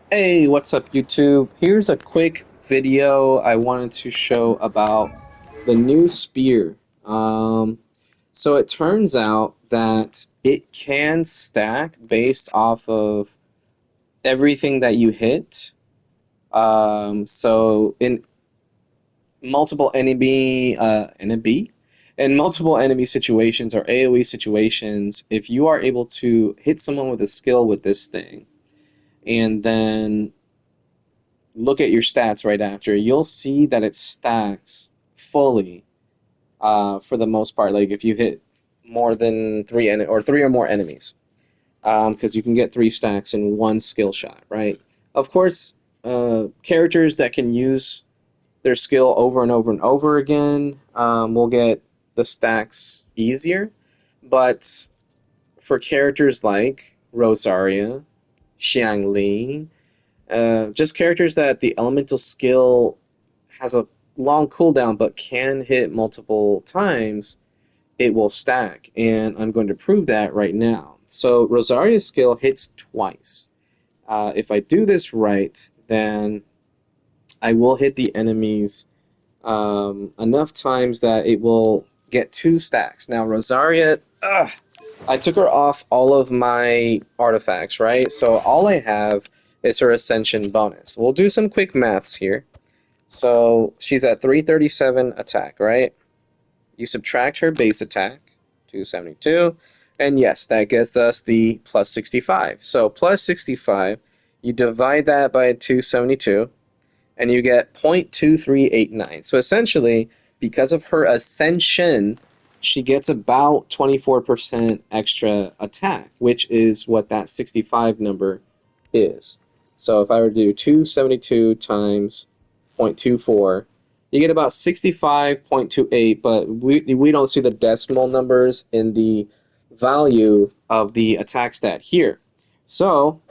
Hey, what's up, YouTube? Here's a quick video I wanted to show about the new spear. Um, so it turns out that it can stack based off of everything that you hit. So in multiple in multiple enemy situations or AoE situations, if you are able to hit someone with a skill with this thing, and then look at your stats right after, you'll see that it stacks fully for the most part. Like if you hit more than three or more enemies, because you can get three stacks in one skill shot, right? Of course, characters that can use their skill over and over and over again will get the stacks easier, but for characters like Rosaria, Xiangli, just characters that the elemental skill has a long cooldown but can hit multiple times, it will stack. And I'm going to prove that right now. So Rosaria's skill hits twice. If I do this right, then I will hit the enemies enough times that it will get two stacks. Now Rosaria, I took her off all of my artifacts, right? So all I have is her ascension bonus. We'll do some quick maths here. So she's at 337 attack, right? You subtract her base attack, 272, and yes, that gets us the plus 65. So plus 65, you divide that by 272, and you get 0.2389. So essentially, because of her ascension, she gets about 24% extra attack, which is what that 65 number is. So if I were to do 272 times 0.24, you get about 65.28, but we don't see the decimal numbers in the value of the attack stat here. So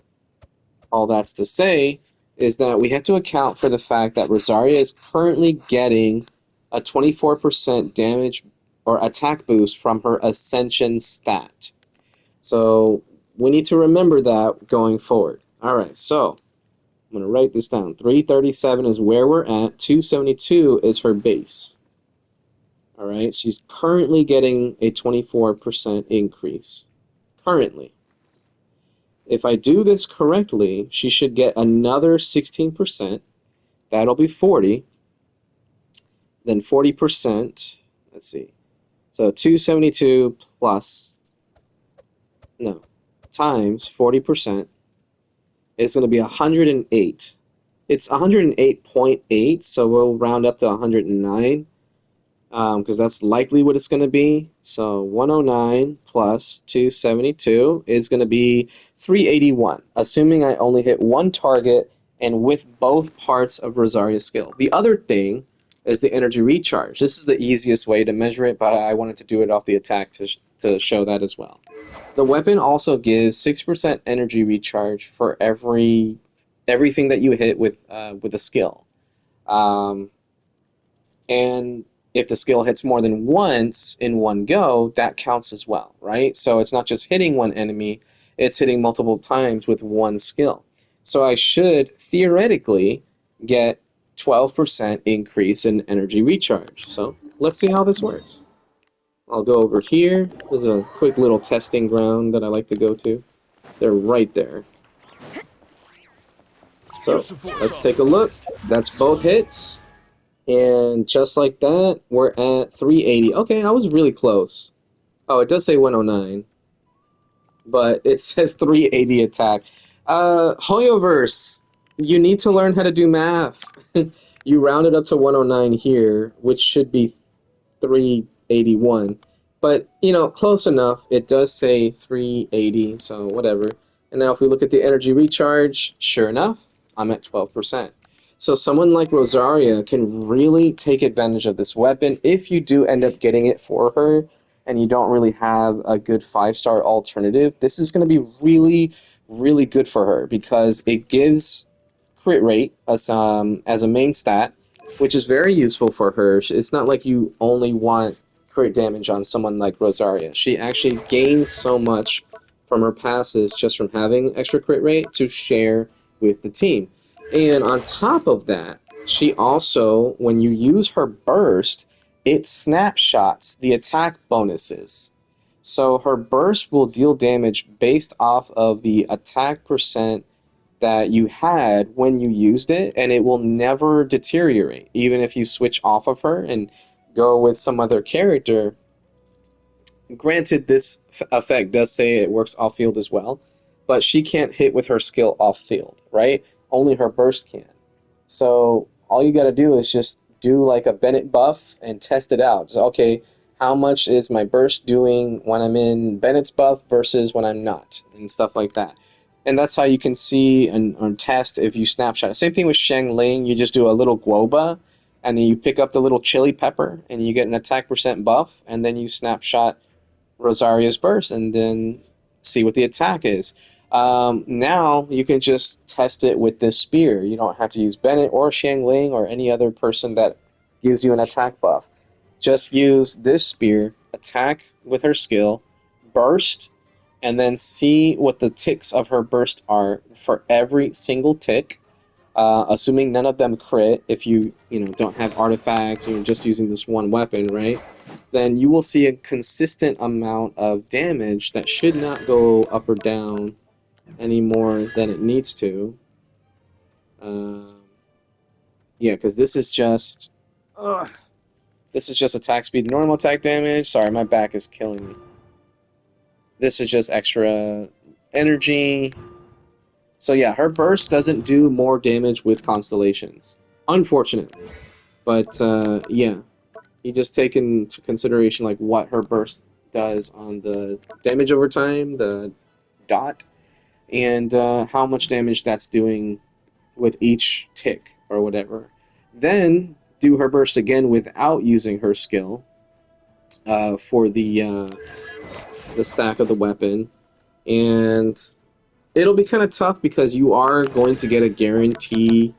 all that's to say is that we have to account for the fact that Rosaria is currently getting a 24% damage or attack boost from her Ascension stat. So we need to remember that going forward. Alright, so I'm going to write this down. 337 is where we're at. 272 is her base. Alright, she's currently getting a 24% increase. Currently. If I do this correctly, she should get another 16%. That'll be 40. Then 40%, let's see. So 272 plus, no, times 40% is going to be 108. It's 108.8, so we'll round up to 109, because that's likely what it's going to be. So 109 plus 272 is going to be 381, assuming I only hit one target and with both parts of Rosaria's skill. The other thing is the energy recharge. This is the easiest way to measure it, but I wanted to do it off the attack to show that as well. The weapon also gives 6% energy recharge for everything that you hit with a skill. And if the skill hits more than once in one go, that counts as well, right? So it's not just hitting one enemy, it's hitting multiple times with one skill. So I should theoretically get 12% increase in energy recharge. So let's see how this works. I'll go over here. There's a quick little testing ground that I like to go to. They're right there. So let's take a look. That's both hits. And just like that, we're at 380. Okay, I was really close. Oh, it does say 109. But it says 380 attack. Hoyoverse, you need to learn how to do math. You rounded up to 109 here, which should be 381. But, you know, close enough. It does say 380, so whatever. And now if we look at the energy recharge, sure enough, I'm at 12%. So someone like Rosaria can really take advantage of this weapon if you do end up getting it for her and you don't really have a good 5-star alternative. This is going to be really, really good for her because it gives crit rate as a main stat, which is very useful for her. It's not like you only want crit damage on someone like Rosaria. She actually gains so much from her passes just from having extra crit rate to share with the team. And on top of that, she also, when you use her burst, it snapshots the attack bonuses. So her burst will deal damage based off of the attack percent that you had when you used it, and it will never deteriorate. Even if you switch off of her and go with some other character, granted, this effect does say it works off field as well, but she can't hit with her skill off field, right? Only her burst can. So all you got to do is just do like a Bennett buff and test it out. So, okay, how much is my burst doing when I'm in Bennett's buff versus when I'm not, and stuff like that. And that's how you can see and test if you snapshot. Same thing with Shang Ling. You just do a little Guoba, and then you pick up the little chili pepper, and you get an attack percent buff, and then you snapshot Rosaria's burst and then see what the attack is. Now you can just test it with this spear. You don't have to use Bennett or Xiangling or any other person that gives you an attack buff. Just use this spear, attack with her skill, burst, and then see what the ticks of her burst are for every single tick. Assuming none of them crit, if you don't have artifacts or you're just using this one weapon, right? Then you will see a consistent amount of damage that should not go up or down any more than it needs to. Yeah, because this is just attack speed, normal attack damage. Sorry, my back is killing me. This is just extra energy. So yeah, her burst doesn't do more damage with constellations, unfortunately. But yeah, you just take into consideration like what her burst does on the damage over time, the dot, and how much damage that's doing with each tick or whatever. Then do her burst again without using her skill for the stack of the weapon, and it'll be kind of tough because you are going to get a guarantee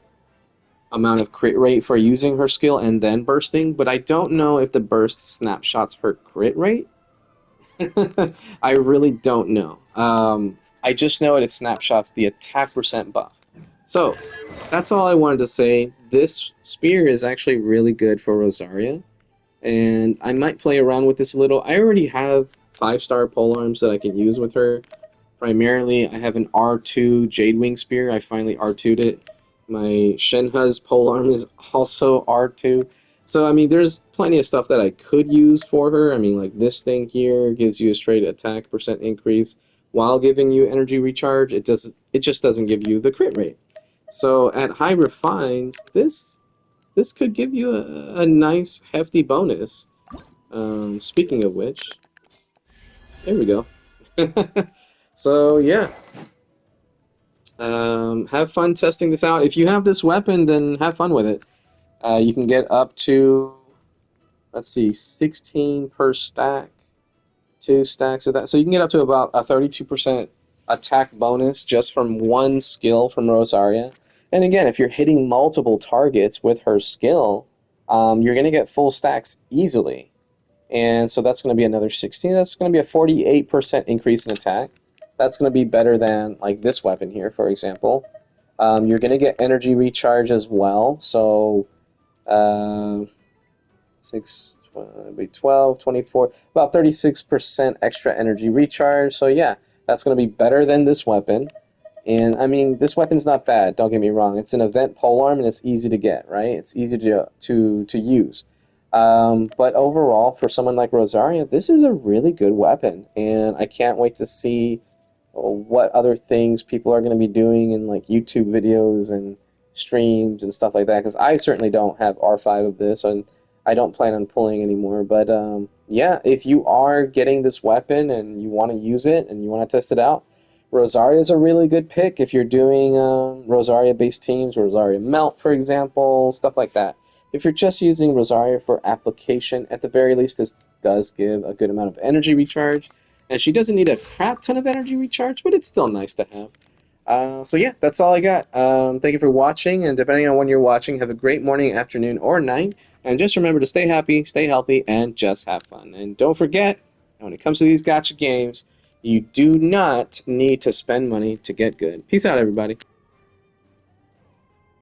amount of crit rate for using her skill and then bursting, but I don't know if the burst snapshots her crit rate. I really don't know. I just know it snapshots the attack percent buff. So that's all I wanted to say. This spear is actually really good for Rosaria, and I might play around with this a little. I already have 5-star polearms that I can use with her. Primarily, I have an R2 Jadewing Spear. I finally R2'd it. My Shenhe's polearm is also R2. So, I mean, there's plenty of stuff that I could use for her. I mean, like this thing here gives you a straight attack percent increase while giving you energy recharge. It just doesn't give you the crit rate. So, at high refines, this could give you a nice, hefty bonus. Speaking of which, there we go. So, yeah. Have fun testing this out. If you have this weapon, then have fun with it. You can get up to, let's see, 16 per stack. 2 stacks of that. So you can get up to about a 32% attack bonus just from one skill from Rosaria. And again, if you're hitting multiple targets with her skill, you're going to get full stacks easily. And so that's going to be another 16. That's going to be a 48% increase in attack. That's going to be better than like this weapon here, for example. You're going to get energy recharge as well. So 6, 12, 24, about 36% extra energy recharge. So yeah, that's going to be better than this weapon. And I mean, this weapon's not bad, don't get me wrong. It's an event polearm and it's easy to get, right? It's easy to use. But overall, for someone like Rosaria, this is a really good weapon. And I can't wait to see what other things people are going to be doing in like YouTube videos and streams and stuff like that, because I certainly don't have R5 of this, and I don't plan on pulling anymore. But yeah, if you are getting this weapon and you want to use it and you want to test it out, Rosaria is a really good pick if you're doing Rosaria-based teams, Rosaria Melt, for example, stuff like that. If you're just using Rosaria for application, at the very least, this does give a good amount of energy recharge. And she doesn't need a crap ton of energy recharge, but it's still nice to have. So yeah, that's all I got. Thank you for watching, and depending on when you're watching, have a great morning, afternoon, or night. And just remember to stay happy, stay healthy, and just have fun. And don't forget, when it comes to these gacha games, you do not need to spend money to get good. Peace out, everybody.